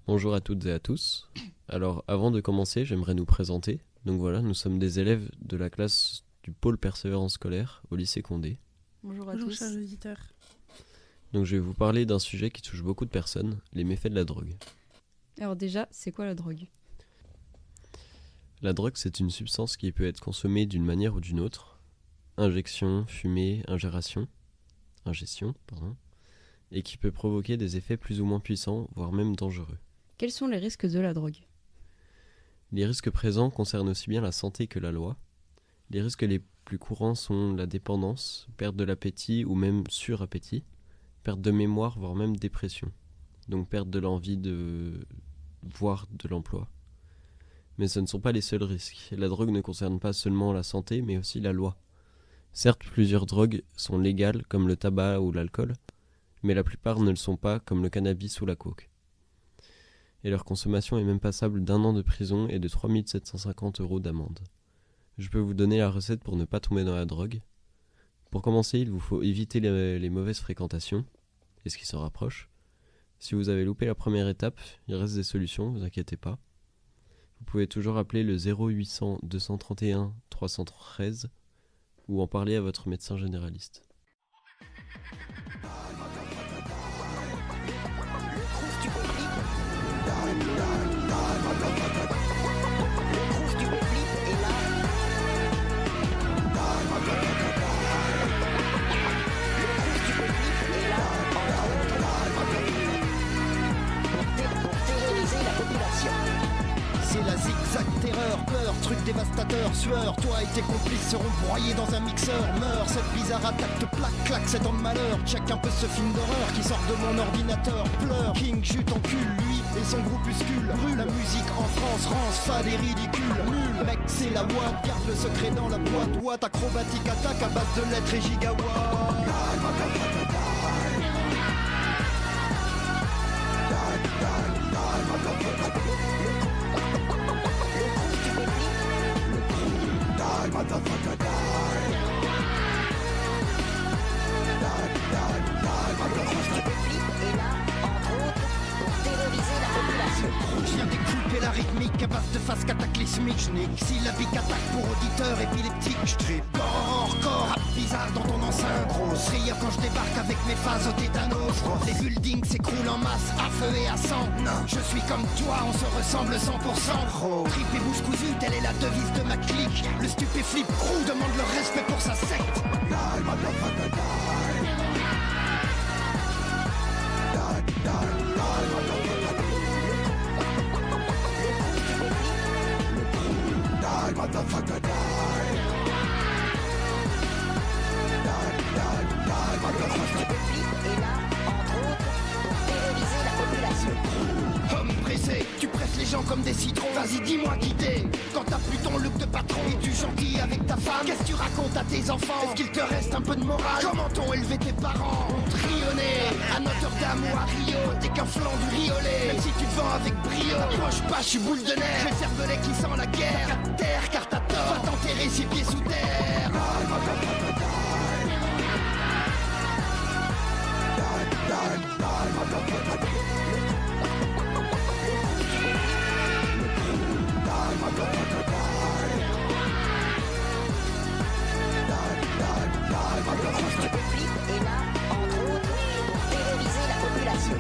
Bonjour à toutes et à tous. Alors, avant de commencer, j'aimerais nous présenter. Donc voilà, nous sommes des élèves de la classe du pôle persévérance scolaire au lycée Condé. Bonjour à Bonjour tous. chers auditeurs. Donc je vais vous parler d'un sujet qui touche beaucoup de personnes, les méfaits de la drogue. Alors déjà, c'est quoi la drogue? La drogue, c'est une substance qui peut être consommée d'une manière ou d'une autre. Injection, fumée, ingestion, et qui peut provoquer des effets plus ou moins puissants, voire même dangereux. Quels sont les risques de la drogue? Les risques présents concernent aussi bien la santé que la loi. Les risques les plus courants sont la dépendance, perte de l'appétit ou même surappétit, perte de mémoire, voire même dépression. Donc perte de l'envie voire de l'emploi. Mais ce ne sont pas les seuls risques. La drogue ne concerne pas seulement la santé, mais aussi la loi. Certes, plusieurs drogues sont légales, comme le tabac ou l'alcool, mais la plupart ne le sont pas, comme le cannabis ou la coke. Et leur consommation est même passable d'1 an de prison et de 3 750 € d'amende. Je peux vous donner la recette pour ne pas tomber dans la drogue. Pour commencer, il vous faut éviter les mauvaises fréquentations, et ce qui s'en rapproche. Si vous avez loupé la première étape, il reste des solutions, ne vous inquiétez pas. Vous pouvez toujours appeler le 0800 231 313 ou en parler à votre médecin généraliste. C'est la zigzag terreur, peur, truc dévastateur, sueur. Toi et tes complices seront broyés dans un mixeur. Meurs, cette bizarre attaque te plaque, claque, c'est temps de malheur. Check un peu ce film d'horreur qui sort de mon ordinateur. Pleure, King jute en cul, lui et son groupuscule. Brûle la musique en France, rance, fade et ridicule. Nul, mec, c'est la ouate, garde le secret dans la boîte. Watt, acrobatique, attaque à base de lettres et gigawatts. Je viens découper la rythmique à base de phase cataclysmique. Je n'ai que syllabique attaque pour auditeurs épileptiques. Je tripe corps, rap bizarre dans ton enceinte. Grosse rire quand je débarque avec mes phases au tétanos. Les buildings s'écroulent en masse à feu et à sang. Je suis comme toi, on se ressemble 100%. Trip et bouche cousue, telle est la devise de ma clique. Le stupéflip crew demande le respect pour sa secte. Homme pressé, tu presses les gens comme des citrons. Vas-y, dis-moi qui t'es. Quand t'as plus ton look de patron, es-tu gentil avec ta femme? Qu'est-ce que tu racontes à tes enfants? Est-ce qu'il te reste un peu de morale? Comment t'ont élevé tes parents? On trionnait à Notre-Dame ou à Rio. T'es qu'un flanc du riolet. Même si tu te vends avec brio, t'approches pas, je suis boule de neige. J'ai le cervelet qui sent la guerre. À terre, car t'as tort. Va t'enterrer 6 pieds sous terre. est là, entre autres, pour terroriser la population.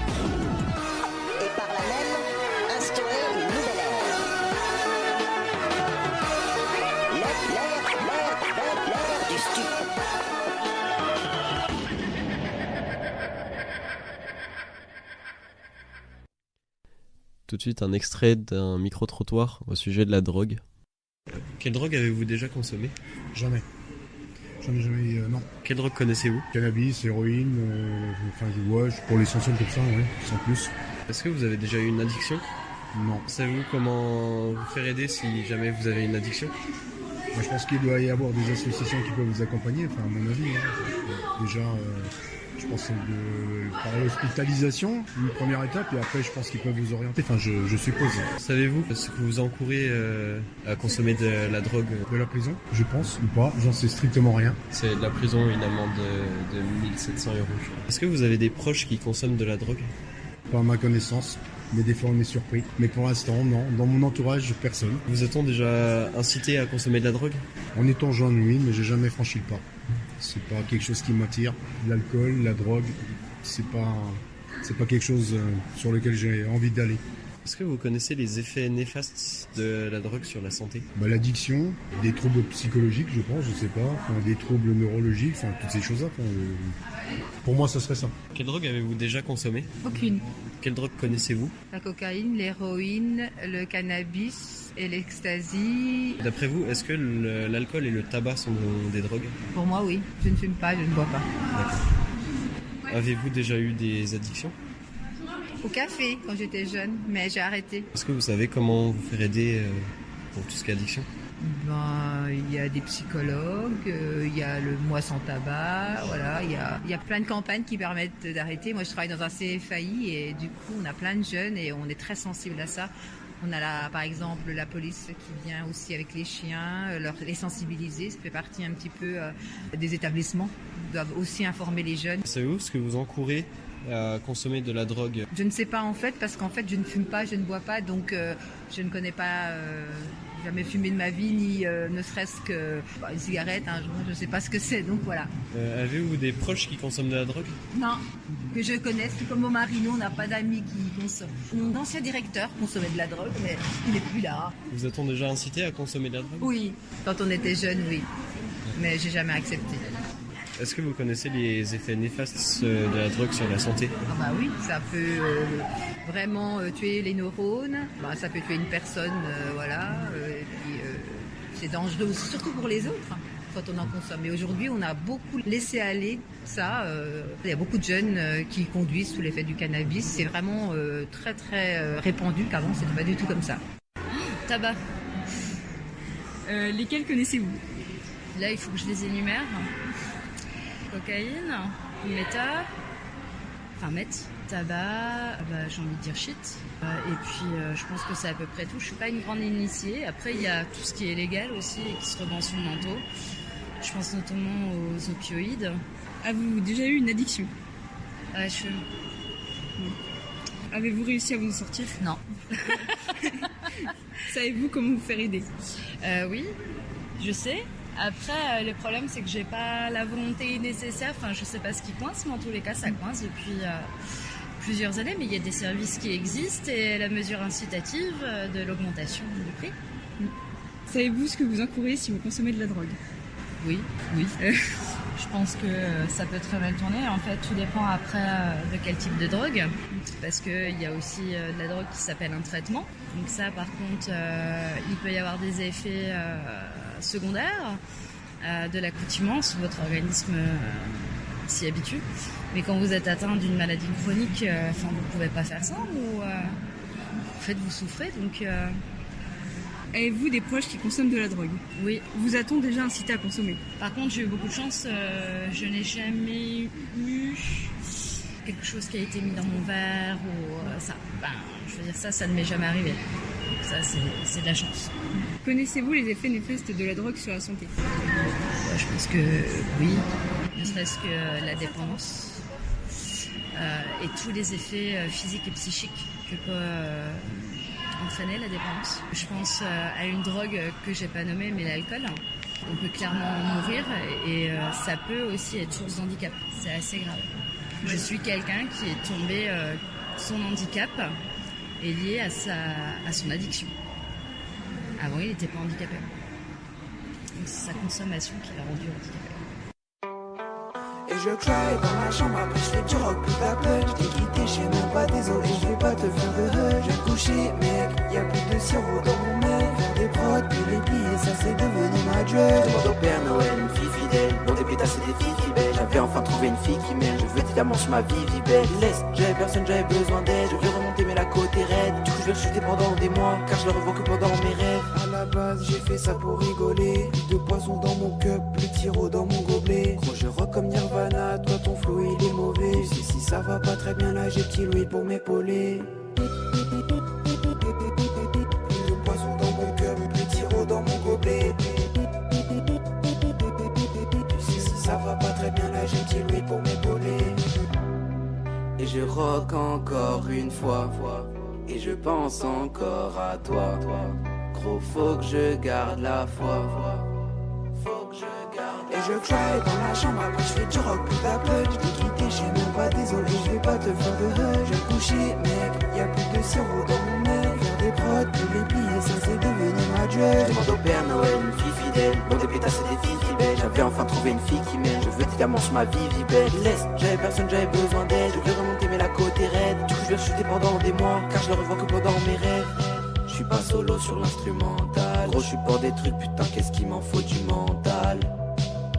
Et par là même, instaurer une nouvelle ère. L'ère du stup. Tout de suite un extrait d'un micro-trottoir au sujet de la drogue. Quelle drogue avez-vous déjà consommé? Jamais. J'en ai jamais, non. Quelle drogue connaissez-vous? Cannabis, héroïne, pour l'essentiel comme ça, ouais, sans plus. Est-ce que vous avez déjà eu une addiction? Non. Savez-vous comment vous faire aider si jamais vous avez une addiction? Moi, je pense qu'il doit y avoir des associations qui peuvent vous accompagner, enfin, à mon avis. Hein. Déjà, je pense par l'hospitalisation, une première étape, et après, je pense qu'ils peuvent vous orienter, enfin, je suppose. Savez-vous ce que vous encourez à consommer de la drogue? De la prison, je pense, ou pas, j'en sais strictement rien. C'est de la prison, une amende de 1700 €. Est-ce que vous avez des proches qui consomment de la drogue? Pas à ma connaissance, mais des fois on est surpris. Mais pour l'instant, non. Dans mon entourage, personne. Vous a-t-on déjà incité à consommer de la drogue? En étant jeune, oui, mais j'ai jamais franchi le pas. C'est pas quelque chose qui m'attire. L'alcool, la drogue, c'est pas quelque chose sur lequel j'ai envie d'aller. Est-ce que vous connaissez les effets néfastes de la drogue sur la santé? L'addiction, des troubles psychologiques, je pense, je sais pas, enfin, des troubles neurologiques, enfin, toutes ces choses-là. Pour moi, ça serait ça. Quelle drogue avez-vous déjà consommé? Aucune. Quelle drogue connaissez-vous? La cocaïne, l'héroïne, le cannabis et l'ecstasy. D'après vous, est-ce que l'alcool et le tabac sont des drogues? Pour moi, oui. Je ne fume pas, je ne bois pas. D'accord. Avez-vous déjà eu des addictions? Au café, quand j'étais jeune, mais j'ai arrêté. Est-ce que vous savez comment vous faire aider pour tout ce qui est addiction? Il y a des psychologues, il y a le Moi sans tabac, voilà, il y a plein de campagnes qui permettent d'arrêter. Moi, je travaille dans un CFAI et du coup, on a plein de jeunes et on est très sensible à ça. On a par exemple la police qui vient aussi avec les chiens, les sensibiliser. Ça fait partie un petit peu des établissements. Ils doivent aussi informer les jeunes. Savez-vous ce que vous encourez à consommer de la drogue? Je ne sais pas en fait, parce qu'en fait je ne fume pas, je ne bois pas, donc je ne connais pas, jamais fumé de ma vie, ni ne serait-ce que une cigarette, je ne sais pas ce que c'est, donc voilà. Avez-vous des proches qui consomment de la drogue? Non, que je connaisse, tout comme mon mari, nous on n'a pas d'amis qui consomment. Mon ancien directeur consommait de la drogue, mais il n'est plus là. Vous a-t-on déjà incité à consommer de la drogue? Oui, quand on était jeune, oui, mais j'ai jamais accepté. Est-ce que vous connaissez les effets néfastes de la drogue sur la santé? Ah bah oui, ça peut vraiment tuer les neurones, ça peut tuer une personne, voilà, et puis c'est dangereux aussi, surtout pour les autres, quand on en consomme. Et aujourd'hui, on a beaucoup laissé aller ça. Il y a beaucoup de jeunes qui conduisent sous l'effet du cannabis. C'est vraiment très très répandu, qu'avant c'était pas du tout comme ça. Tabac. Lesquels connaissez-vous? Là, il faut que je les énumère. Cocaïne, meth, tabac, j'ai envie de dire shit. Et puis je pense que c'est à peu près tout. Je suis pas une grande initiée. Après il y a tout ce qui est légal aussi et qui se revend sous le manteau. Je pense notamment aux opioïdes. Avez-vous déjà eu une addiction? Je fume. Avez-vous réussi à vous en sortir? Non. Savez-vous comment vous faire aider? Oui, je sais. Après, le problème, c'est que j'ai pas la volonté nécessaire. Enfin, je sais pas ce qui coince, mais en tous les cas, ça coince depuis plusieurs années. Mais il y a des services qui existent et la mesure incitative de l'augmentation du prix. Savez-vous ce que vous encourez si vous consommez de la drogue? Oui. Je pense que ça peut très mal tourner. En fait, tout dépend après de quel type de drogue. Parce qu'il y a aussi de la drogue qui s'appelle un traitement. Donc ça, par contre, il peut y avoir des effets secondaires, de l'accoutumance, votre organisme s'y habitue. Mais quand vous êtes atteint d'une maladie chronique, vous ne pouvez pas faire ça. Ou, en fait, vous souffrez. Donc, Avez-vous des proches qui consomment de la drogue? oui. Vous a-t-on déjà incité à consommer? Par contre, j'ai eu beaucoup de chance. Je n'ai jamais eu quelque chose qui a été mis dans mon verre ou ça. Je veux dire, ça ne m'est jamais arrivé. Donc ça, c'est de la chance. Connaissez-vous les effets néfastes de la drogue sur la santé? Je pense que oui, ne serait-ce que la dépendance et tous les effets physiques et psychiques que peut entraîner la dépendance. Je pense à une drogue que j'ai pas nommée, mais l'alcool. On peut clairement mourir et ça peut aussi être source d'handicap. C'est assez grave. Je suis quelqu'un qui est tombé, son handicap est lié à son addiction. Avant, il n'était pas handicapé. Donc c'est sa consommation qui l'a rendu handicapé. Et je cry dans ma chambre, après je fais du rock plus ta pleuve. Je t'ai quitté chez mon pas, désolé, je vais pas te faire de hug. Je vais te coucher, mec, y'a plus de sirop dans mon mec. Faire des prods, puis les plier, ça c'est devenu ma drug. Je demande au Père Noël, une fille fidèle. Mon début c'est des filles belles. J'avais enfin trouvé une fille qui m'aime. Je veux évidemment sur ma vie belle. Laisse, j'avais personne, j'avais besoin d'aide. Je veux remonter, mais la côte est raide. Du coup, je vais le chuter pendant des mois, car je le revois que pendant mes rêves. À la base, j'ai fait ça pour rigoler. Plus de poison dans mon cup, plus de sirop dans mon gobelet. Gros, je rock comme Nirvana, toi ton flow il est mauvais. Tu sais, si ça va pas très bien là, j'ai petit Louis pour m'épauler. Plus de poison dans mon cup, plus de sirop dans mon gobelet. Tu sais, si ça va pas très bien là, j'ai petit Louis pour m'épauler. Et je rock encore une fois. Et je pense encore à toi. Gros, faut que je garde la foi. Et je cry dans la chambre, après je fais du rock plus d'Apple. Je t'ai quitté, je suis même pas désolé, je vais pas te faire de hug. Je vais me coucher, mec, y'a plus de sirop dans mon mec. Faire des prods, plus les plier, ça c'est devenu ma drug. Je demande au Père Noël, une fille fidèle. Bon des pétasses et des filles belles. J'avais enfin trouvé une fille qui m'aime. Je veux évidemment sur ma vie belle. Laisse, j'avais personne, j'avais besoin d'aide. Je voulais remonter mais la côte est raide. Du coup je vais chuter pendant des mois, car je le revois que pendant mes rêves. Je suis pas solo sur l'instrumental. Gros je suis pour des trucs, putain qu'est-ce qu'il m'en faut du mental.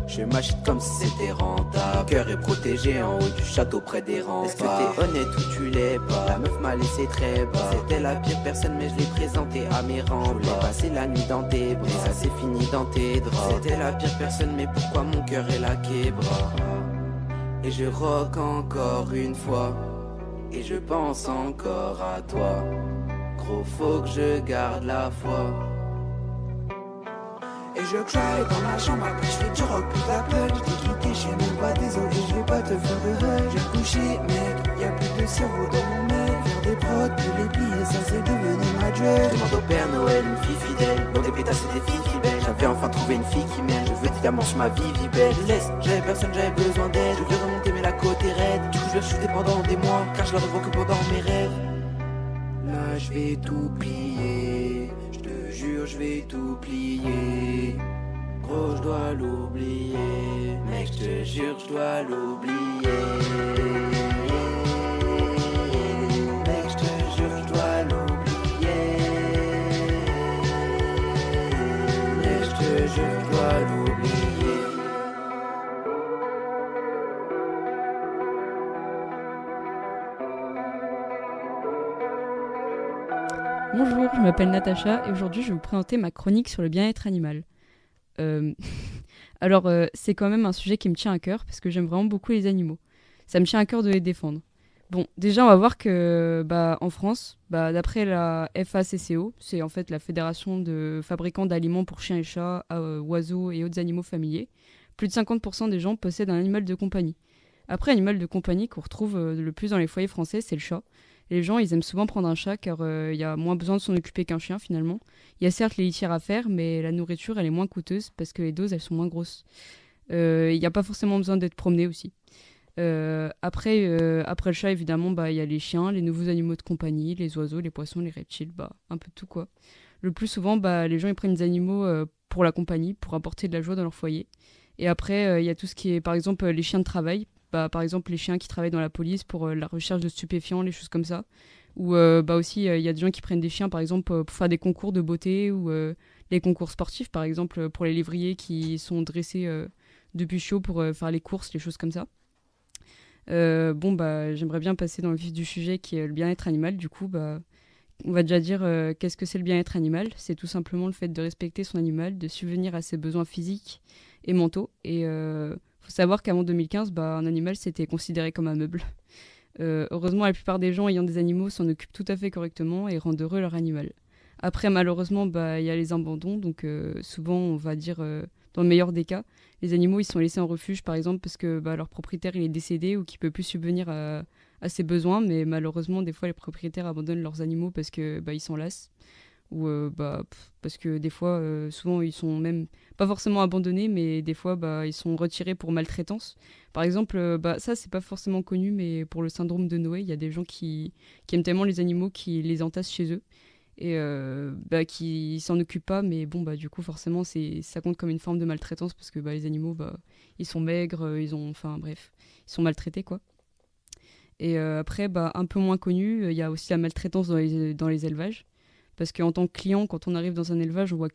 Je m'achète comme si c'était rentable. Mon cœur est protégé en haut du château près des remparts. Est-ce que t'es honnête ou tu l'es pas? La meuf m'a laissé très bas. C'était la pire personne mais je l'ai présentée à mes rangs. Je voulais passer la nuit dans tes bras, et ça s'est fini dans tes draps. C'était la pire personne mais pourquoi mon cœur est laqué bras? Et je rock encore une fois. Et je pense encore à toi. Gros faut que je garde la foi. Et je cry dans la chambre, après je fais du rock plus d'Apple. Je t'ai quitté, je suis même pas désolé, je vais pas te faire de hug. Je vais me coucher, mec, y'a plus de cerveau dans mon mec. Faire des prods, plus les plier, ça c'est devenu ma drug. Je demande au Père Noël, une fille fidèle. Bon des pétasses et des filles belles. J'avais enfin trouvé une fille qui m'aime. Je veux évidemment sur ma vie belle. Laisse, j'avais personne, j'avais besoin d'aide. Je vais remonter mais la côte est raide. Du coup je vais chuter pendant des mois, car je le revois que pendant mes rêves. Là je vais tout plier, je te jure je vais tout plier. Gros je dois l'oublier, mec je te jure je dois l'oublier. Mec je te jure je dois l'oublier. Mec je te jure je dois l'oublier. Bonjour, je m'appelle Natacha et aujourd'hui je vais vous présenter ma chronique sur le bien-être animal. Alors c'est quand même un sujet qui me tient à cœur parce que j'aime vraiment beaucoup les animaux. Ça me tient à cœur de les défendre. Bon, déjà on va voir que en France, d'après la FACCO, c'est en fait la Fédération de fabricants d'aliments pour chiens et chats, oiseaux et autres animaux familiers, plus de 50% des gens possèdent un animal de compagnie. Après, animal de compagnie qu'on retrouve le plus dans les foyers français, c'est le chat. Les gens, ils aiment souvent prendre un chat car il y a moins besoin de s'en occuper qu'un chien finalement. Il y a certes les litières à faire, mais la nourriture, elle est moins coûteuse parce que les doses, elles sont moins grosses. Il n'y a pas forcément besoin d'être promené aussi. Après le chat, évidemment, il y a les chiens, les nouveaux animaux de compagnie, les oiseaux, les poissons, les reptiles, un peu de tout quoi. Le plus souvent, les gens ils prennent des animaux pour la compagnie, pour apporter de la joie dans leur foyer. Et après, il y a tout ce qui est, par exemple, les chiens de travail. Par exemple, les chiens qui travaillent dans la police pour la recherche de stupéfiants, les choses comme ça. Ou aussi, il y a des gens qui prennent des chiens, par exemple, pour faire des concours de beauté ou les concours sportifs, par exemple, pour les lévriers qui sont dressés depuis chiot pour faire les courses, les choses comme ça. J'aimerais bien passer dans le vif du sujet qui est le bien-être animal. Du coup, on va déjà dire qu'est-ce que c'est le bien-être animal. C'est tout simplement le fait de respecter son animal, de subvenir à ses besoins physiques et mentaux. Et faut savoir qu'avant 2015, un animal c'était considéré comme un meuble. Heureusement, la plupart des gens ayant des animaux s'en occupent tout à fait correctement et rendent heureux leur animal. Après, malheureusement, il y a les abandons. Donc souvent, on va dire, dans le meilleur des cas, les animaux ils sont laissés en refuge, par exemple, parce que leur propriétaire il est décédé ou qu'il peut plus subvenir à ses besoins. Mais malheureusement, des fois, les propriétaires abandonnent leurs animaux parce que ils s'en lassent. Ou parce que des fois, souvent, ils sont même pas forcément abandonnés, mais des fois, ils sont retirés pour maltraitance. Par exemple, ça, c'est pas forcément connu, mais pour le syndrome de Noé, il y a des gens qui aiment tellement les animaux qu'ils les entassent chez eux et qui s'en occupent pas, mais bon, du coup, forcément, ça compte comme une forme de maltraitance parce que les animaux, ils sont maigres, ils sont maltraités, quoi. Et après, un peu moins connu, il y a aussi la maltraitance dans les élevages. Parce qu'en tant que client, quand on arrive dans un élevage, on voit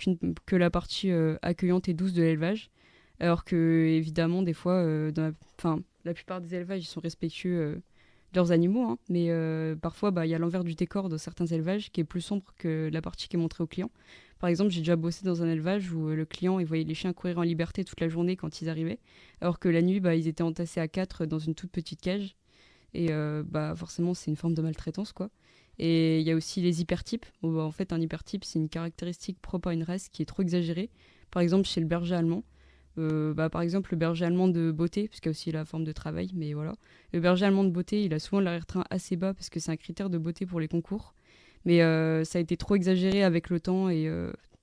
que la partie accueillante et douce de l'élevage. Alors que, évidemment, des fois, la plupart des élevages, ils sont respectueux de leurs animaux. Hein, mais parfois, il y a l'envers du décor dans certains élevages qui est plus sombre que la partie qui est montrée au client. Par exemple, j'ai déjà bossé dans un élevage où le client, il voyait les chiens courir en liberté toute la journée quand ils arrivaient. Alors que la nuit, ils étaient entassés à 4 dans une toute petite cage. Et forcément, c'est une forme de maltraitance, quoi. Et il y a aussi les hypertypes. En fait, un hypertype, c'est une caractéristique propre à une race qui est trop exagérée. Par exemple, chez le berger allemand, Par exemple, le berger allemand de beauté, parce qu'il y a aussi la forme de travail, mais voilà. Le berger allemand de beauté, il a souvent l'arrière-train assez bas parce que c'est un critère de beauté pour les concours. Mais ça a été trop exagéré avec le temps et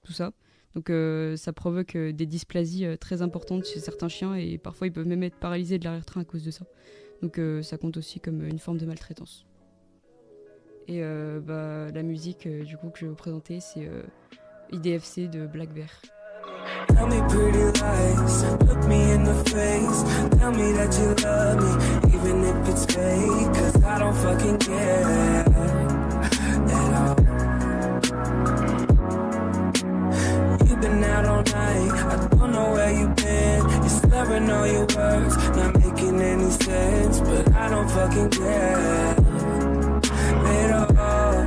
tout ça. Donc ça provoque des dysplasies très importantes chez certains chiens et parfois ils peuvent même être paralysés de l'arrière-train à cause de ça. Donc ça compte aussi comme une forme de maltraitance. Et la musique du coup que je vais vous présenter, c'est IDFC de Black Bear. Tell me pretty lies, look me in the face. Tell me that you love me, even if it's fake. Cause I don't fucking care at all. You've been out all night, I don't know where you've been. You're slurring all your words, not making any sense. But I don't fucking care at all.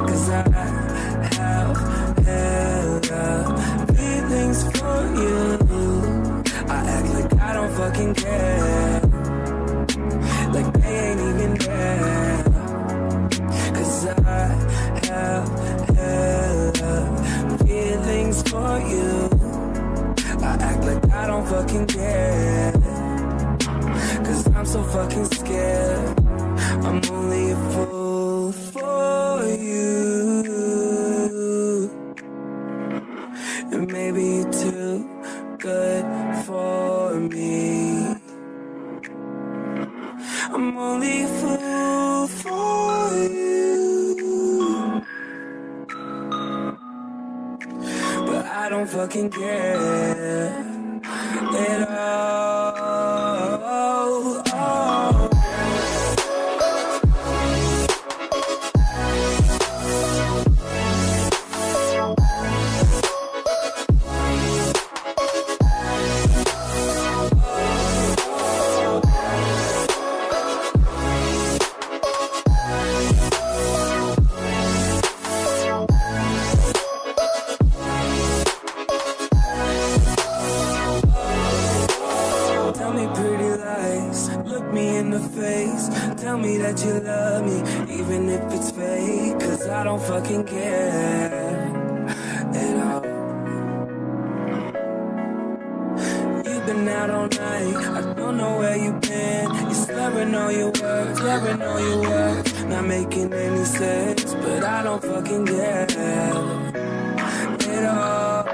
Cause I have feelings for you. I act like I don't fucking care, like they ain't even there. Cause I have feelings for you. I act like I don't fucking care, cause I'm so fucking scared. I'm only a fool for you. And maybe you're too good for me. I'm only a fool for you, but I don't fucking care at all. Tell me that you love me, even if it's fake. Cause I don't fucking care at all. You've been out all night, I don't know where you've been. You're slurring all your words, slurring all your words, not making any sense. But I don't fucking care at all.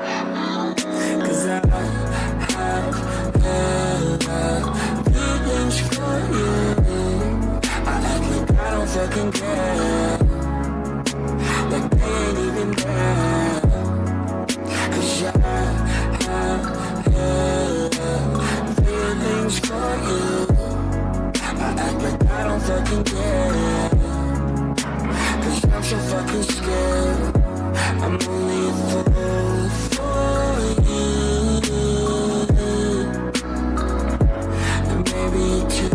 Cause I have feelings for you. I don't fucking care, like they ain't even there. Cause I have feelings for you. I act like I don't fucking care, cause I'm so fucking scared. I'm only a fool for you, and maybe you're too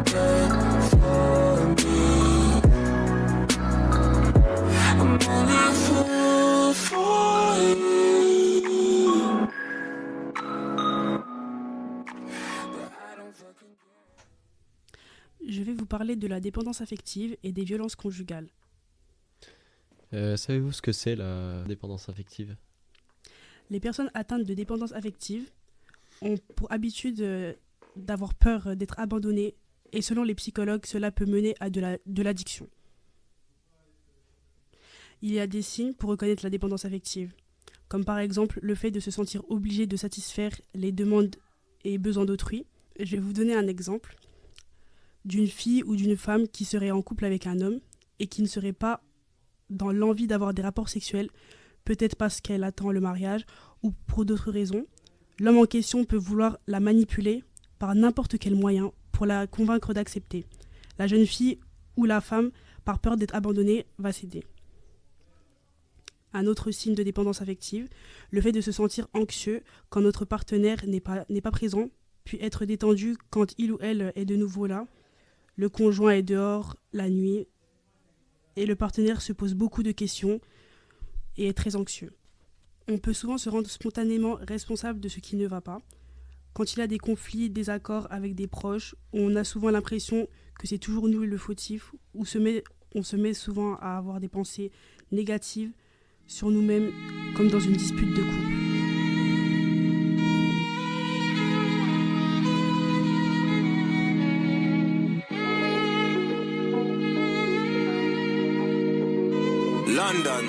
good for me. I'm only a fool for you, but I don't fucking care. Je vais vous parler de la dépendance affective et des violences conjugales. Savez-vous ce que c'est la dépendance affective ? Les personnes atteintes de dépendance affective ont pour habitude d'avoir peur d'être abandonnées et selon les psychologues, cela peut mener à de l'addiction. Il y a des signes pour reconnaître la dépendance affective, comme par exemple le fait de se sentir obligé de satisfaire les demandes et besoins d'autrui. Je vais vous donner un exemple d'une fille ou d'une femme qui serait en couple avec un homme et qui ne serait pas dans l'envie d'avoir des rapports sexuels, peut-être parce qu'elle attend le mariage ou pour d'autres raisons. L'homme en question peut vouloir la manipuler par n'importe quel moyen pour la convaincre d'accepter. La jeune fille ou la femme, par peur d'être abandonnée, va céder. Un autre signe de dépendance affective, le fait de se sentir anxieux quand notre partenaire n'est pas présent, puis être détendu quand il ou elle est de nouveau là. Le conjoint est dehors la nuit et le partenaire se pose beaucoup de questions et est très anxieux. On peut souvent se rendre spontanément responsable de ce qui ne va pas. Quand il y a des conflits, des désaccords avec des proches, on a souvent l'impression que c'est toujours nous le fautif, ou on se met souvent à avoir des pensées négatives sur nous-mêmes, comme dans une dispute de couple. London.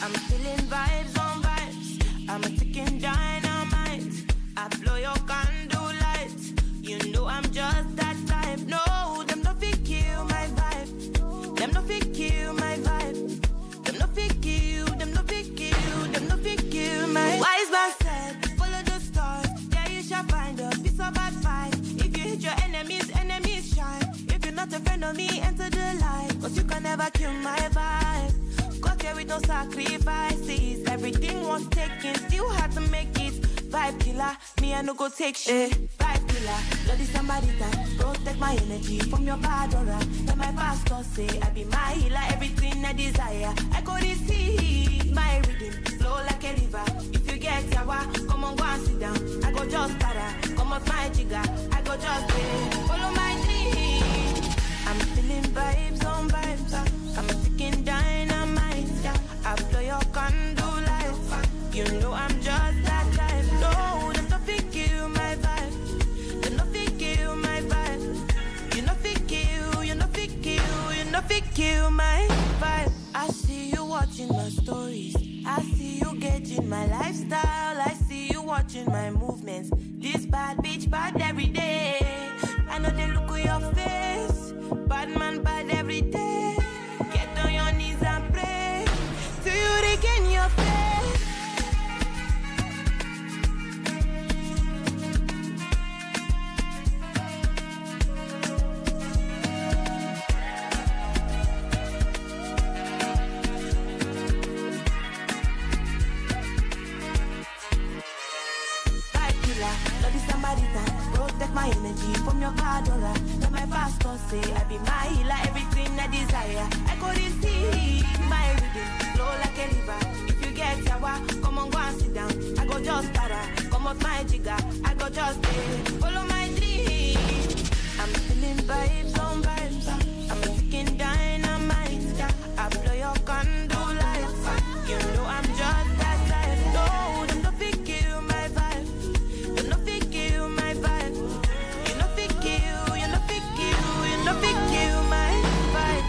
I'm feeling vibes on vibes. I'm a ticking dynamite. I blow your candle lights. You know I'm just that type. No, them no fit kill my vibe. Them no fit kill my vibe. Them no fit kill. Them no fit kill. Them no fit kill my. Wise man said, follow the stars. There you shall find a piece of advice. If you hit your enemies, enemies shine. If you're not a friend of me, enter the light. Cause you can never kill my vibe. Got here with no sacrifices. Everything was taken, still had to make it. Vibe killer, me I no go take shit. Vibe killer, bloody somebody that protect my energy from your bad aura. Then my pastor say I be my healer, everything I desire. I go receive my rhythm, flow like a river. If you get yawa, come on go and sit down. I go just para, come off my jigger. I go just follow my dream. I'm feeling vibes on vibes. I'm a ticking dynamite. I blow your candle lights. You know I'm just that type. No, them no fit kill my vibe. Them no fit kill my vibe. You no fit kill, you no fit kill, you no fit kill my vibe. I see you watching my stories. I see you gauging my lifestyle. I see you watching my movements. This bad bitch bad every day. I know they look at your face. Bad man bad every day. Get on your knees and pray till you regain your faith. Protect my energy from your bad aura. Then my pastor say I be my healer, everything I desire. I go receive my rhythm, flow like a river. If you get yawa, come on go and sit down. I go just para, come off my jigger. I go just follow my dream. I'm feeling vibes on vibes. I'm a ticking dynamite. I blow your candle lights. You know I'm just that type. No, them no fit kill my vibe. Them no fit kill my vibe. You no fit kill, you no fit kill, you no fit kill my vibe.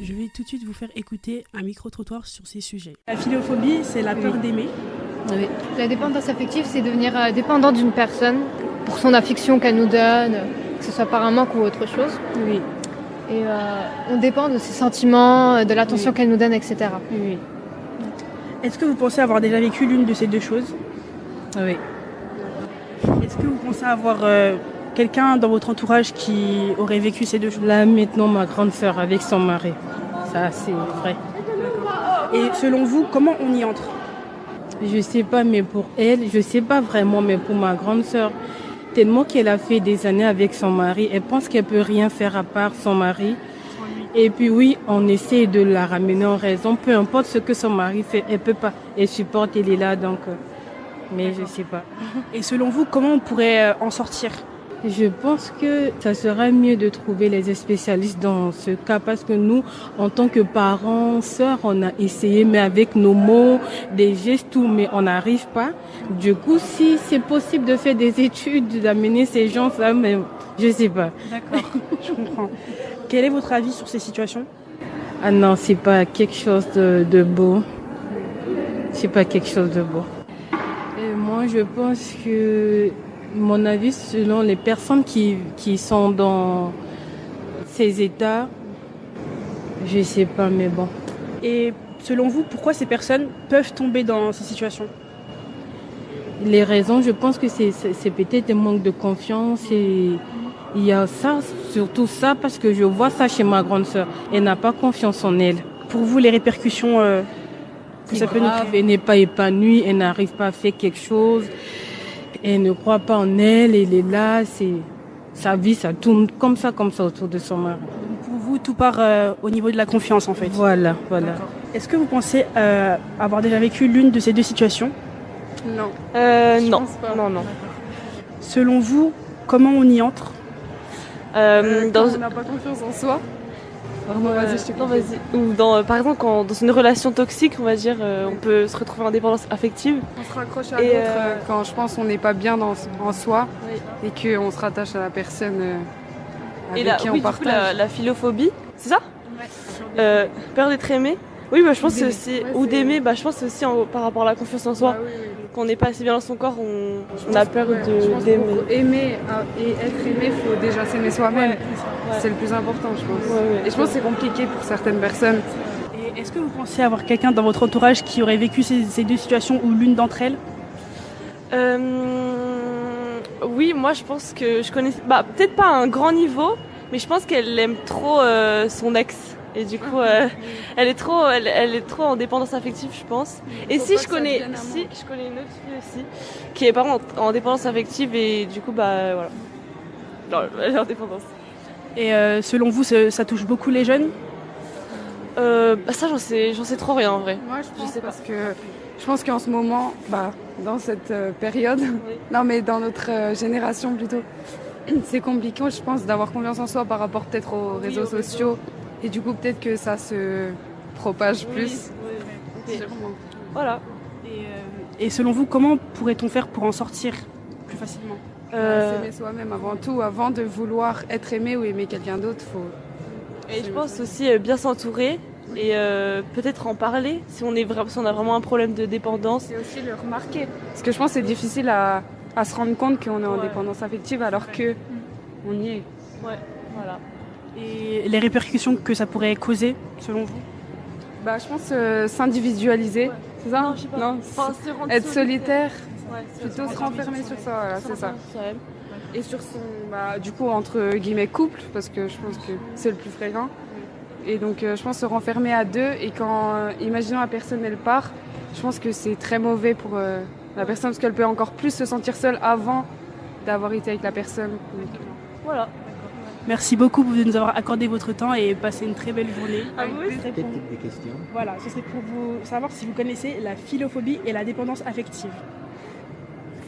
Je vais tout de suite vous faire écouter un micro-trottoir sur ces sujets. La philophobie, c'est la peur d'aimer. Oui. La dépendance affective, c'est devenir dépendant d'une personne pour son affection qu'elle nous donne, que ce soit par un manque ou autre chose. Oui. Et on dépend de ses sentiments, de l'attention qu'elle nous donne, etc. Oui. Est-ce que vous pensez avoir déjà vécu l'une de ces deux choses? Oui. Est-ce que vous pensez avoir quelqu'un dans votre entourage qui aurait vécu ces deux choses? Là, maintenant, ma grande sœur avec son mari. Ça, c'est vrai. Et selon vous, comment on y entre? Je sais pas, mais pour elle, je sais pas vraiment, mais pour ma grande sœur, tellement qu'elle a fait des années avec son mari, elle pense qu'elle peut rien faire à part son mari. Et puis oui, on essaie de la ramener en raison, peu importe ce que son mari fait, elle peut pas, elle supporte, elle est là, donc, mais je sais pas. Et selon vous, comment on pourrait en sortir? Je pense que ça sera mieux de trouver les spécialistes dans ce cas parce que nous, en tant que parents, sœurs, on a essayé, mais avec nos mots, des gestes, tout, mais on n'arrive pas. Du coup, si c'est possible de faire des études, d'amener ces gens, ça, mais je sais pas. D'accord, je comprends. Quel est votre avis sur ces situations? Ah non, c'est pas quelque chose de beau. C'est pas quelque chose de beau. Et moi, je pense que mon avis, selon les personnes qui sont dans ces états, je sais pas, mais bon. Et selon vous, pourquoi ces personnes peuvent tomber dans ces situations? Les raisons, je pense que c'est peut-être un manque de confiance et il y a ça, surtout ça, parce que je vois ça chez ma grande sœur. Elle n'a pas confiance en elle. Pour vous, les répercussions que ça peut nous créer? Elle n'est pas épanouie, elle n'arrive pas à faire quelque chose. Elle ne croit pas en elle, elle est là, sa vie, ça tourne comme ça autour de son mari. Pour vous, tout part au niveau de la confiance, en fait. Voilà. Est-ce que vous pensez avoir déjà vécu l'une de ces deux situations? Non. Non. Selon vous, comment on y entre? Quand on n'a pas confiance en soi. Pardon, vas-y, je t'ai non, vas-y. Ou par exemple, dans une relation toxique, on va dire, on peut se retrouver en dépendance affective. On se raccroche à l'autre quand je pense qu'on n'est pas bien en soi et qu'on se rattache à la personne avec qui on partage. Du coup, la philophobie, c'est ça? Ouais. Peur d'être aimé. Oui, je pense que c'est aussi, ou d'aimer, je pense que c'est aussi par rapport à la confiance en soi. Quand on n'est pas assez bien dans son corps, on a peur d'aimer. Pour aimer et être aimé, il faut déjà s'aimer soi-même. C'est le plus important, je pense. Et je pense que c'est compliqué pour certaines personnes. Et est-ce que vous pensez avoir quelqu'un dans votre entourage qui aurait vécu ces deux situations ou l'une d'entre elles? Oui, moi je pense que je connais, peut-être pas à un grand niveau, mais je pense qu'elle aime trop son ex. Et du coup, elle est trop en dépendance affective, je pense. Et si je connais une autre fille aussi, qui est par contre en dépendance affective et du coup, voilà. Non, elle est en dépendance. Et selon vous, ça touche beaucoup les jeunes? Ça, j'en sais trop rien en vrai. Moi, je sais parce que je pense qu'en ce moment, dans cette période, non mais dans notre génération plutôt, c'est compliqué, je pense, d'avoir confiance en soi par rapport peut-être aux réseaux sociaux. Et du coup, peut-être que ça se propage plus. Oui. Voilà. Et selon vous, comment pourrait-on faire pour en sortir plus facilement? S'aimer soi-même avant tout, avant de vouloir être aimé ou aimer quelqu'un d'autre, faut. Et je pense aussi bien s'entourer et peut-être en parler si on a vraiment un problème de dépendance. Et aussi le remarquer. Parce que je pense que c'est difficile à se rendre compte qu'on est en dépendance affective alors que on y est. Ouais, voilà. Et les répercussions que ça pourrait causer, selon vous? Je pense s'individualiser, c'est ça? Non, je sais pas. Non, être solitaire, plutôt se renfermer sur ça, voilà, c'est ça. Et sur son, du coup, entre guillemets, couple, parce que je pense que c'est le plus fréquent. Et donc, je pense se renfermer à deux, et quand, imaginons la personne, elle part, je pense que c'est très mauvais pour la personne, parce qu'elle peut encore plus se sentir seule avant d'avoir été avec la personne. Voilà. Merci beaucoup de nous avoir accordé votre temps et passé une très belle journée. À vous aussi. Quel type de questions? Voilà, ce serait pour vous savoir si vous connaissez la philophobie et la dépendance affective.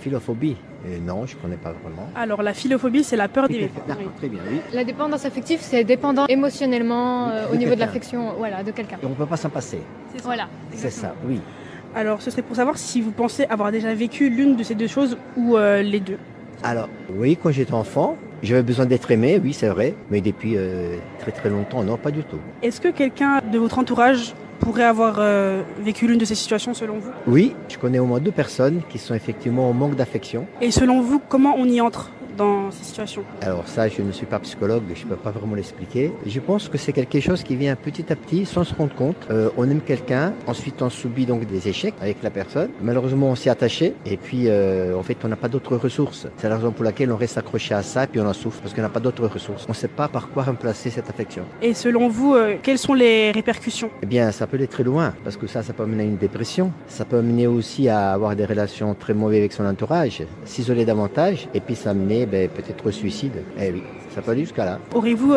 Philophobie? Non, je ne connais pas vraiment. Alors, la philophobie, c'est la peur d'aimer. D'accord, très bien, oui. La dépendance affective, c'est dépendant émotionnellement au niveau de l'affection de quelqu'un. Et on ne peut pas s'en passer. Voilà. C'est ça, oui. Alors, ce serait pour savoir si vous pensez avoir déjà vécu l'une de ces deux choses ou les deux. Alors, oui, quand j'étais enfant, j'avais besoin d'être aimé, oui, c'est vrai. Mais depuis très très longtemps, non, pas du tout. Est-ce que quelqu'un de votre entourage pourrait avoir vécu l'une de ces situations selon vous? Oui, je connais au moins 2 personnes qui sont effectivement en manque d'affection. Et selon vous, comment on y entre dans ces situations? Alors ça, je ne suis pas psychologue, je ne peux pas vraiment l'expliquer. Je pense que c'est quelque chose qui vient petit à petit sans se rendre compte. On aime quelqu'un, ensuite on subit donc des échecs avec la personne. Malheureusement, on s'y est attaché et puis en fait, on n'a pas d'autres ressources. C'est la raison pour laquelle on reste accroché à ça et puis on en souffre parce qu'on n'a pas d'autres ressources. On ne sait pas par quoi remplacer cette affection. Et selon vous, quelles sont les répercussions? Eh bien, ça peut aller très loin parce que ça peut amener à une dépression. Ça peut amener aussi à avoir des relations très mauvaises avec son entourage, s'isoler davantage et puis ça amener peut-être au suicide. Eh oui, ça peut aller jusqu'à là. Aurez-vous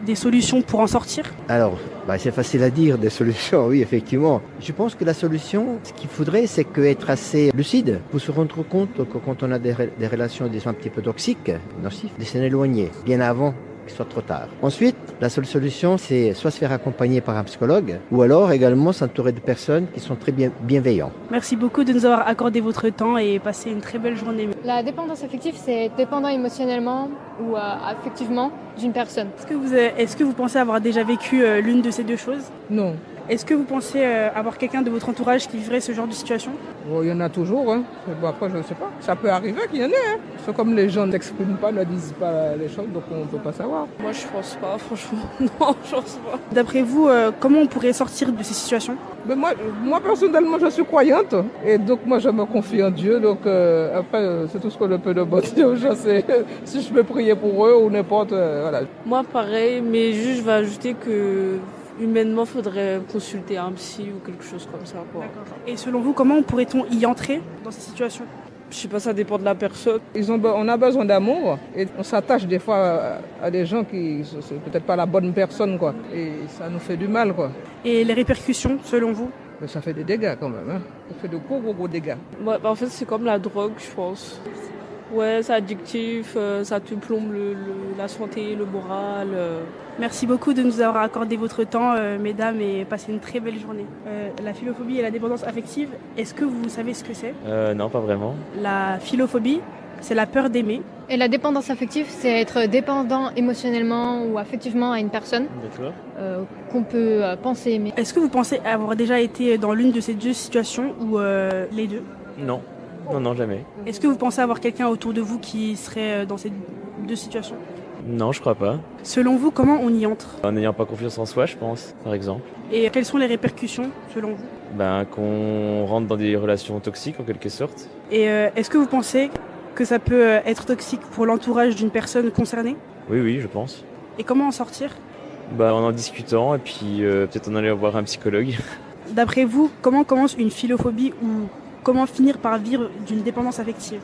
des solutions pour en sortir? Alors, c'est facile à dire, des solutions, oui, effectivement. Je pense que la solution, ce qu'il faudrait, c'est être assez lucide pour se rendre compte que quand on a des relations disons, un petit peu toxiques, nocives, de s'en éloigner bien avant qu'il soit trop tard. Ensuite, la seule solution, c'est soit se faire accompagner par un psychologue ou alors également s'entourer de personnes qui sont très bienveillantes. Merci beaucoup de nous avoir accordé votre temps et passé une très belle journée. La dépendance affective, c'est être dépendant émotionnellement ou affectivement d'une personne. Est-ce que vous pensez avoir déjà vécu l'une de ces deux choses? Non. Est-ce que vous pensez avoir quelqu'un de votre entourage qui vivrait ce genre de situation? Il y en a toujours. Hein. Après, je ne sais pas. Ça peut arriver qu'il y en ait. Hein. C'est comme les gens n'expriment pas, ne disent pas les choses, donc on ne peut pas savoir. Moi, je pense pas, franchement. Non, je pense pas. D'après vous, comment on pourrait sortir de ces situations? Mais moi, personnellement, je suis croyante. Et donc, moi, je me confie en Dieu. Donc, après, c'est tout ce que je peux demander aux gens. C'est si je peux prier pour eux ou n'importe. Voilà. Moi, pareil, mais juste, je vais ajouter que humainement, il faudrait consulter un psy ou quelque chose comme ça. Quoi. Et selon vous, comment pourrait-on y entrer dans cette situation? Je sais pas, ça dépend de la personne. On a besoin d'amour et on s'attache des fois à des gens qui c'est peut-être pas la bonne personne, quoi. Et ça nous fait du mal, quoi. Et les répercussions, selon vous? Mais ça fait des dégâts quand même, hein. Ça fait de gros dégâts. En fait, c'est comme la drogue, je pense. Ouais, c'est addictif, ça te plombe la santé, le moral. Merci beaucoup de nous avoir accordé votre temps, mesdames, et passez une très belle journée. La philophobie et la dépendance affective, est-ce que vous savez ce que c'est ? Non, pas vraiment. La philophobie, c'est la peur d'aimer. Et la dépendance affective, c'est être dépendant émotionnellement ou affectivement à une personne qu'on peut penser aimer. Est-ce que vous pensez avoir déjà été dans l'une de ces deux situations ou les deux ? Non. Non, jamais. Est-ce que vous pensez avoir quelqu'un autour de vous qui serait dans ces deux situations ? Non, je crois pas. Selon vous, comment on y entre ? En n'ayant pas confiance en soi, je pense, par exemple. Et quelles sont les répercussions, selon vous ? Qu'on rentre dans des relations toxiques, en quelque sorte. Et est-ce que vous pensez que ça peut être toxique pour l'entourage d'une personne concernée ? Oui, je pense. Et comment en sortir ? En discutant, et puis peut-être en allant voir un psychologue. D'après vous, comment commence une philophobie ou comment finir par vivre d'une dépendance affective ?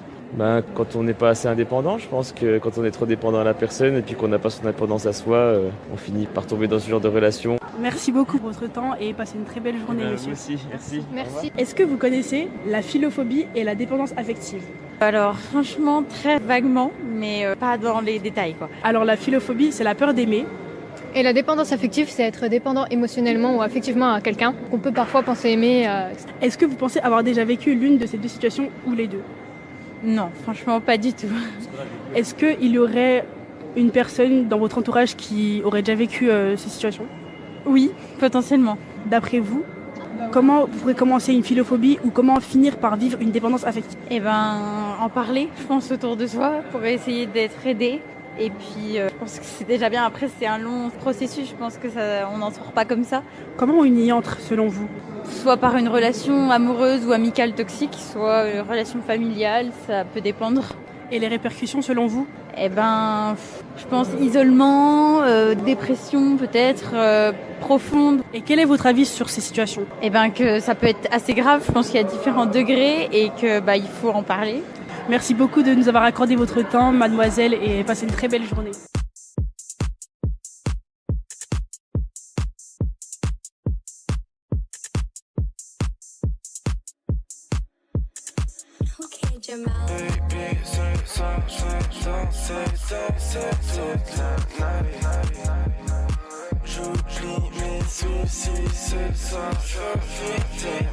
Quand on n'est pas assez indépendant, je pense que quand on est trop dépendant à la personne et puis qu'on n'a pas son indépendance à soi, on finit par tomber dans ce genre de relation. Merci beaucoup pour votre temps et passez une très belle journée, monsieur. Merci. Est-ce que vous connaissez la philophobie et la dépendance affective ? Alors franchement, très vaguement, mais pas dans les détails, quoi. Alors la philophobie, c'est la peur d'aimer. Et la dépendance affective, c'est être dépendant émotionnellement ou affectivement à quelqu'un qu'on peut parfois penser aimer. Est-ce que vous pensez avoir déjà vécu l'une de ces deux situations ou les deux ? Non, franchement, pas du tout. Est-ce qu'il y aurait une personne dans votre entourage qui aurait déjà vécu ces situations ? Oui, potentiellement. D'après vous, comment vous pourrez commencer une philophobie ou comment finir par vivre une dépendance affective ? En parler, je pense, autour de soi pour essayer d'être aidé. Et puis, je pense que c'est déjà bien. Après, c'est un long processus. Je pense que on n'en sort pas comme ça. Comment on y entre, selon vous ? Soit par une relation amoureuse ou amicale toxique, soit une relation familiale, ça peut dépendre. Et les répercussions, selon vous ? Je pense isolement, dépression peut-être, profonde. Et quel est votre avis sur ces situations ? Que ça peut être assez grave. Je pense qu'il y a différents degrés et que il faut en parler. Merci beaucoup de nous avoir accordé votre temps, mademoiselle, et passez une très belle journée. Baby, c'est ça, c'est toute la night. J'oublie mes soucis, c'est ça, je vis tes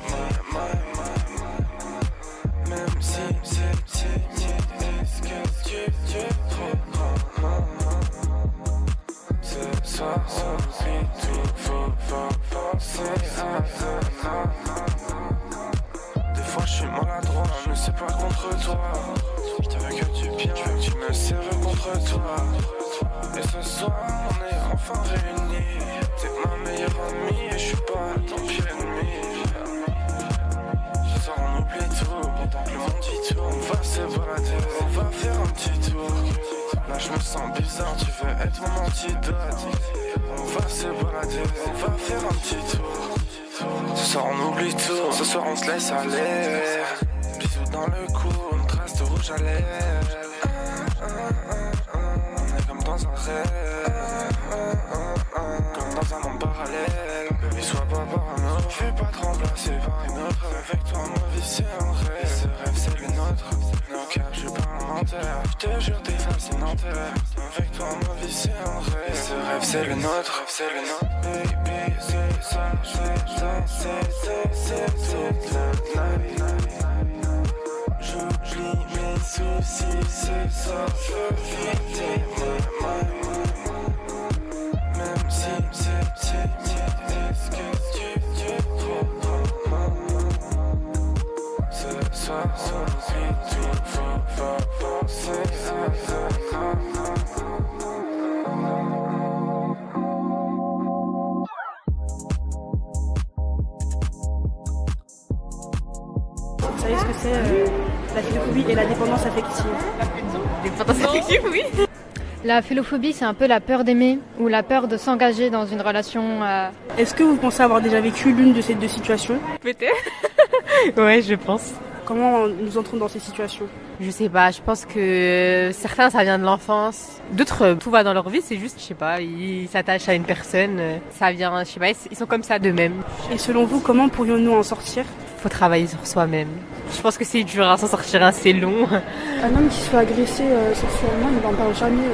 même si est-ce que tu comprends? Ce soir, on vit tout, faut penser à ça. Des fois, je suis maladroit, mais c'est pas contre toi. Je te veux que du bien, je veux que tu me serves contre toi. Et ce soir, on est enfin réunis. T'es ma meilleure amie et je suis pas ton pire ennemi. Ce soir, on oublie tout, pendant que le monde dit tout. On va se balader, on va faire un petit tour. Là, je me sens bizarre, tu veux être mon antidote. On va se balader, on va faire un petit tour. Ce soir, on oublie tout, ce soir, on se laisse aller. Bisous dans le cou, une trace de rouge à lèvres. On est comme dans un rêve, comme dans un monde parallèle. Baby, sois pas parano, fais pas te remplacer par une autre. Avec toi, ma vie c'est un rêve. Ce rêve c'est le nôtre, nos cœurs, je suis pas un menteur. Je te jure, t'es fascinante. Avec toi, ma vie c'est un rêve. Ce rêve c'est le nôtre, baby, c'est ça, c'est toute la night. J'oublie mes soucis, c'est ça, je vis tes même si est-ce que tu comprends? Ce soir, on vit tout, faut penser à ça. Vous savez ce que c'est la philophobie et la dépendance affective? Dépendance affective, oui. La philophobie, c'est un peu la peur d'aimer ou la peur de s'engager dans une relation. Est-ce que vous pensez avoir déjà vécu l'une de ces deux situations? Peut-être. Ouais, je pense. Comment nous entrons dans ces situations? Je sais pas, je pense que certains ça vient de l'enfance, d'autres tout va dans leur vie, c'est juste, je sais pas, ils s'attachent à une personne, ça vient, je sais pas, ils sont comme ça d'eux-mêmes. Et selon vous, comment pourrions-nous en sortir? faut travailler sur soi-même. Je pense que c'est dur à s'en sortir, c'est long. Un homme qui se fait agresser sexuellement, il n'en parle jamais.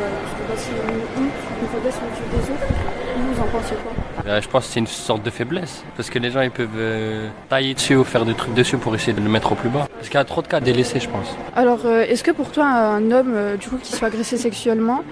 Parce que c'est une honte, une faiblesse aux yeux des autres. Vous en pensez quoi? Je pense que c'est une sorte de faiblesse. Parce que les gens ils peuvent tailler dessus ou faire des trucs dessus pour essayer de le mettre au plus bas. Parce qu'il y a trop de cas délaissés, je pense. Alors, est-ce que pour toi, un homme du coup, qui se fait agresser sexuellement,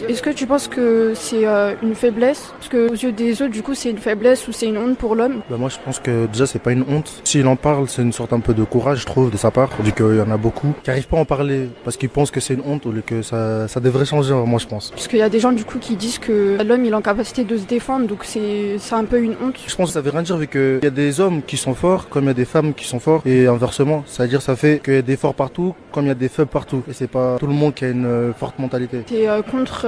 est-ce que tu penses que c'est une faiblesse? Parce qu'aux yeux des autres, du coup, c'est une faiblesse ou c'est une honte pour l'homme? Moi, je pense que déjà, c'est pas une honte. S'il en parle, c'est une sorte un peu de courage, je trouve, de sa part. Vu qu'il y en a beaucoup qui n'arrivent pas à en parler parce qu'ils pensent que c'est une honte ou que ça devrait changer, moi, je pense. Parce qu'il y a des gens, du coup, qui disent que l'homme, il est en capacité de se défendre, donc c'est un peu une honte. Je pense que ça veut rien dire vu qu'il y a des hommes qui sont forts comme il y a des femmes qui sont forts et inversement. C'est-à-dire ça fait qu'il y a des forts partout comme il y a des faibles partout. Et c'est pas tout le monde qui a une forte mentalité. T'es contre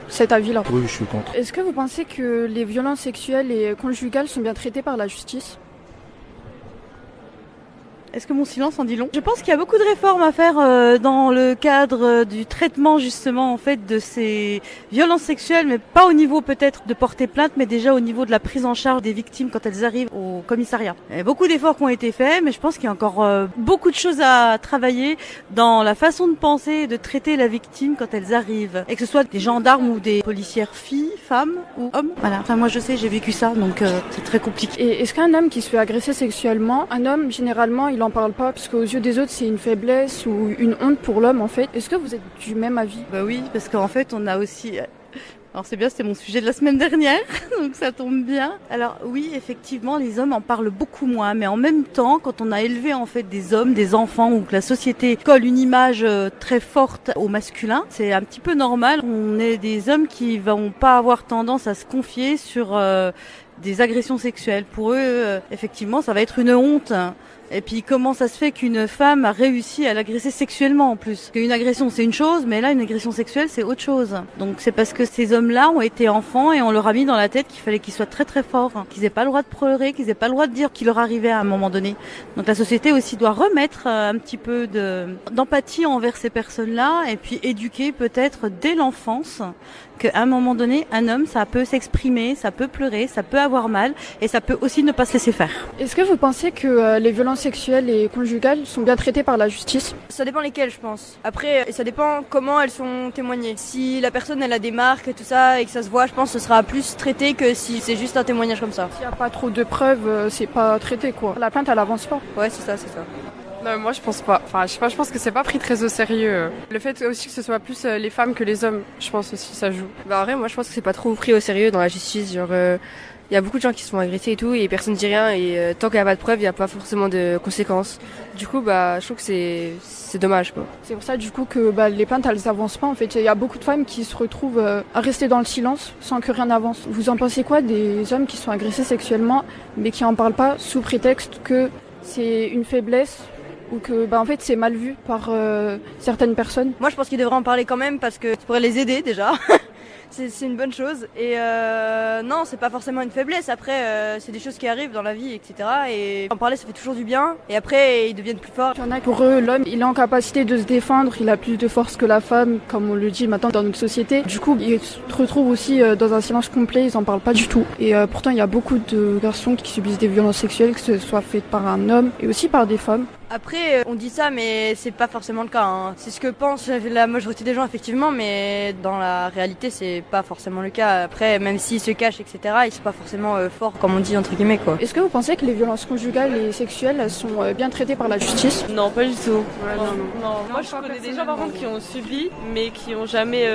cet avis-là? Oui, je suis contre. Est-ce que vous pensez que les violences sexuelles et conjugales sont bien traitées par la justice? Est-ce que mon silence en dit long? Je pense qu'il y a beaucoup de réformes à faire dans le cadre du traitement justement en fait de ces violences sexuelles, mais pas au niveau peut-être de porter plainte, mais déjà au niveau de la prise en charge des victimes quand elles arrivent au commissariat. Il y a beaucoup d'efforts qui ont été faits, mais je pense qu'il y a encore beaucoup de choses à travailler dans la façon de penser et de traiter la victime quand elles arrivent. Et que ce soit des gendarmes ou des policières filles, femmes ou hommes. Voilà. Enfin moi je sais, j'ai vécu ça, donc c'est très compliqué. Et est-ce qu'un homme qui se fait agresser sexuellement, un homme généralement il en parle pas parce qu'aux yeux des autres c'est une faiblesse ou une honte pour l'homme en fait. Est-ce que vous êtes du même avis? Bah oui, parce qu'en fait on a aussi... Alors c'est bien, c'était mon sujet de la semaine dernière, donc ça tombe bien. Alors oui, effectivement, les hommes en parlent beaucoup moins, mais en même temps, quand on a élevé en fait des hommes, des enfants, ou que la société colle une image très forte au masculin, c'est un petit peu normal. On est des hommes qui vont pas avoir tendance à se confier sur des agressions sexuelles. Pour eux, effectivement, ça va être une honte. Et puis comment ça se fait qu'une femme a réussi à l'agresser sexuellement en plus? Qu'une agression c'est une chose, mais là une agression sexuelle c'est autre chose. Donc c'est parce que ces hommes-là ont été enfants et on leur a mis dans la tête qu'il fallait qu'ils soient très très forts, qu'ils aient pas le droit de pleurer, qu'ils aient pas le droit de dire ce qui leur arrivait à un moment donné. Donc la société aussi doit remettre un petit peu d'empathie envers ces personnes-là et puis éduquer peut-être dès l'enfance qu'à un moment donné, un homme, ça peut s'exprimer, ça peut pleurer, ça peut avoir mal et ça peut aussi ne pas se laisser faire. Est-ce que vous pensez que les violences sexuelles et conjugales sont bien traitées par la justice? Ça dépend lesquelles, je pense. Après, ça dépend comment elles sont témoignées. Si la personne, elle a des marques et tout ça et que ça se voit, je pense que ce sera plus traité que si c'est juste un témoignage comme ça. S'il n'y a pas trop de preuves, c'est pas traité quoi. La plainte, elle avance pas. Ouais, c'est ça, c'est ça. Non, moi je pense pas. Enfin, je sais pas, je pense que c'est pas pris très au sérieux. Le fait aussi que ce soit plus les femmes que les hommes, je pense aussi ça joue. Bah en vrai, moi je pense que c'est pas trop pris au sérieux dans la justice. Genre, y a beaucoup de gens qui se font agresser et tout, et personne dit rien. Et tant qu'il y a pas de preuves, y a pas forcément de conséquences. Du coup, bah je trouve que c'est dommage quoi. C'est pour ça du coup que les plaintes elles avancent pas en fait. Il y a beaucoup de femmes qui se retrouvent à rester dans le silence sans que rien n'avance. Vous en pensez quoi des hommes qui sont agressés sexuellement mais qui en parlent pas sous prétexte que c'est une faiblesse? Ou que en fait c'est mal vu par certaines personnes? Moi je pense qu'ils devraient en parler quand même parce que ça pourrait les aider déjà. C'est une bonne chose. Et non, c'est pas forcément une faiblesse. Après, c'est des choses qui arrivent dans la vie, etc. Et en parler, ça fait toujours du bien. Et après, ils deviennent plus forts. Il y en a pour eux, l'homme, il est en capacité de se défendre. Il a plus de force que la femme, comme on le dit maintenant dans notre société. Du coup, ils se retrouvent aussi dans un silence complet. Ils en parlent pas du tout. Et pourtant, il y a beaucoup de garçons qui subissent des violences sexuelles, que ce soit faites par un homme et aussi par des femmes. Après, on dit ça, mais c'est pas forcément le cas. Hein. C'est ce que pense la majorité des gens, effectivement, mais dans la réalité, c'est pas forcément le cas. Après, même s'ils se cachent, etc., ils sont pas forcément forts, comme on dit, entre guillemets, quoi. Est-ce que vous pensez que les violences conjugales et sexuelles sont bien traitées par la justice? Non, pas du tout. Ouais, non. Moi, je connais des gens, par contre, qui ont subi, mais qui ont jamais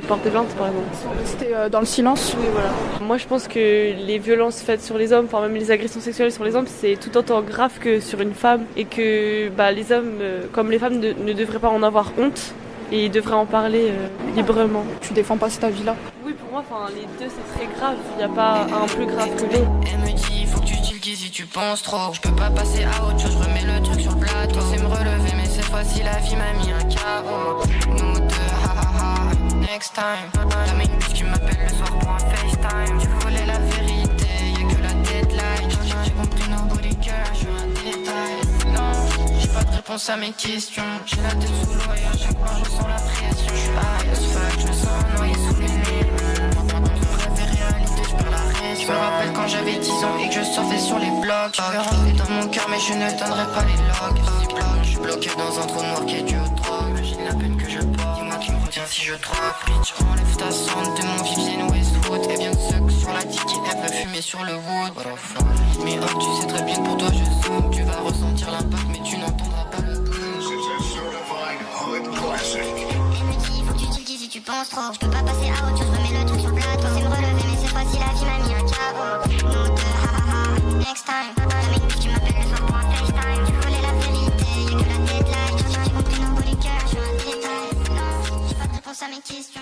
porté plainte, par exemple. C'était dans le silence? Oui, voilà. Moi, je pense que les violences faites sur les hommes, enfin, même les agressions sexuelles sur les hommes, c'est tout autant grave que sur une femme, et que les hommes, comme les femmes, ne devraient pas en avoir honte et ils devraient en parler librement. Tu défends pas cet avis-là? Oui, pour moi, les deux, c'est très grave. Il n'y a pas un plus grave que l'autre. Elle me dit, faut que tu t'ilguises si tu penses trop. Je peux pas passer à autre chose, je remets le truc sur le plateau. C'est me relever, mais cette fois-ci, la vie m'a mis un KO. Nous deux, ha ha ha, next time. T'as mis une bitch qui m'appelle le soir pour un FaceTime. Tu voulais la vérité, y'a que la deadline. J'ai compris, nobody cares, je suis un détail. Non, j'ai pas de réponse à mes questions. J'ai la tête sous l'eau et à chaque fois je sens la pression. Je suis high as fuck, je me sens noyé sous les nuits. Rêve et réalité, je perds la raison. Je me rappelle quand j'avais 10 ans et que je surfais sur les blocs. Je vais rentrer dans mon cœur, mais je ne donnerai pas les logs. Je suis bloqué dans un trou noir qui est dû aux drogues. Imagine la peine que je porte, dis-moi qui me retient si je drop. Bitch, enlève ta sonde de mon Vivienne Westwood. Elle vient de suck sur la dick et elle veut fumer sur le wood. Mais oh, tu sais très bien que pour toi je zoome. Tu vas ressentir l'impact mais tu n'entendras pas le boom. Elle me dit, faut que tu te le dises si tu penses trop. Je peux pas passer à autre chose, remets le truc sur le plateau. C'est me relever mais cette fois-ci la vie m'a mis un KO. Nous deux, ha ha ha, next time. Jamais une tu m'appelles le soir pour un FaceTime. Tu voulais la vérité, y'a que la deadline. J'ai compris nos beaux les cœurs, je veux un détail. Non, j'ai pas de réponse à mes questions.